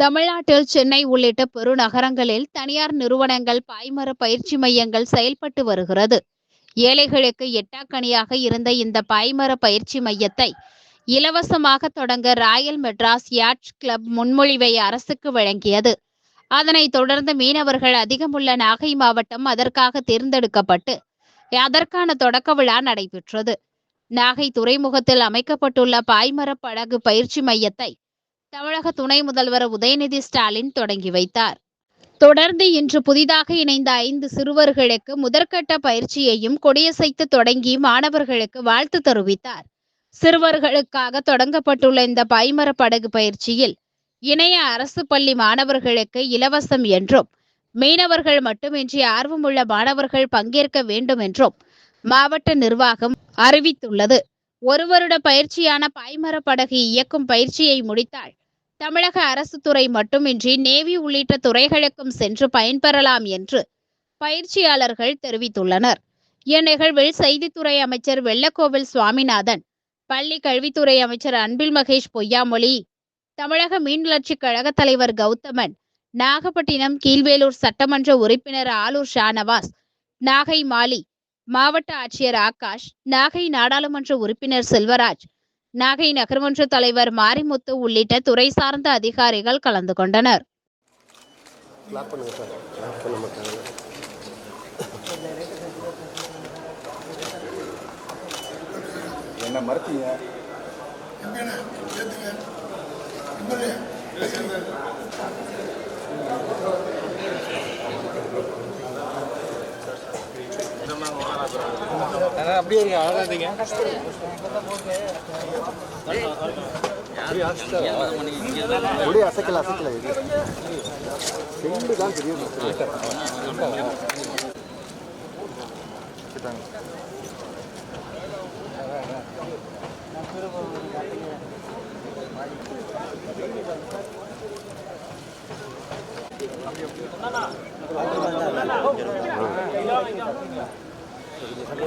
தமிழ்நாட்டில் சென்னை உள்ளிட்ட பெருநகரங்களில் தனியார் நிறுவனங்கள் பாய்மர பயிற்சி மையங்கள் செயல்பட்டு வருகிறது. ஏழைகளுக்கு எட்டாக்கனியாக இருந்த இந்த பாய்மர பயிற்சி மையத்தை இலவசமாக தொடங்க ராயல் மெட்ராஸ் யாட்ஸ் கிளப் முன்மொழிவை அரசுக்கு வழங்கியது. அதனைத் தொடர்ந்து மீனவர்கள் அதிகமுள்ள நாகை மாவட்டம் அதற்காக தேர்ந்தெடுக்கப்பட்டு அதற்கான தொடக்க விழா நடைபெற்றது. நாகை துறைமுகத்தில் அமைக்கப்பட்டுள்ள பாய்மர படகு பயிற்சி மையத்தை தமிழக துணை முதல்வர் உதயநிதி ஸ்டாலின் தொடங்கி வைத்தார். தொடர்ந்து இன்று புதிதாக இணைந்த 5 சிறுவர்களுக்கு முதற்கட்ட பயிற்சியையும் கொடியசைத்து தொடங்கி மாணவர்களுக்கு வாழ்த்து தெரிவித்தார். சிறுவர்களுக்காக தொடங்கப்பட்டுள்ள இந்த பாய்மர படகு பயிற்சியில் இணைய அரசு பள்ளி மாணவர்களுக்கு இலவசம் என்றும், மீனவர்கள் மட்டுமின்றி ஆர்வமுள்ள மாணவர்கள் பங்கேற்க வேண்டும் என்றும் மாவட்ட நிர்வாகம் அறிவித்துள்ளது. 1 வருட பயிற்சியான பாய்மர படகு இயக்கும் பயிற்சியை முடித்தால் தமிழக அரசு துறை மட்டுமின்றி நேவி உள்ளிட்ட துறைகளுக்கும் சென்று பயன்பெறலாம் என்று பயிற்சியாளர்கள் தெரிவித்துள்ளனர். இந்நிகழ்வில் செய்தித்துறை அமைச்சர் வெள்ளக்கோவில் சுவாமிநாதன், பள்ளி கல்வித்துறை அமைச்சர் அன்பில் மகேஷ் பொய்யாமொழி, தமிழக மீன்வளர்ச்சி கழக தலைவர் கௌதமன், நாகப்பட்டினம் கீழ்வேலூர் சட்டமன்ற உறுப்பினர் ஆலூர் ஷானவாஸ், நாகை மாலி மாவட்ட ஆட்சியர் ஆகாஷ், நாகை நாடாளுமன்ற உறுப்பினர் செல்வராஜ், நாகை நகர்மன்ற தலைவர் மாரிமுத்து உள்ளிட்ட துறை சார்ந்த அதிகாரிகள் கலந்து கொண்டனர். அப்படியே அழகாதீங்க. அசைக்கல இது ரெண்டு தான் தெரியும்.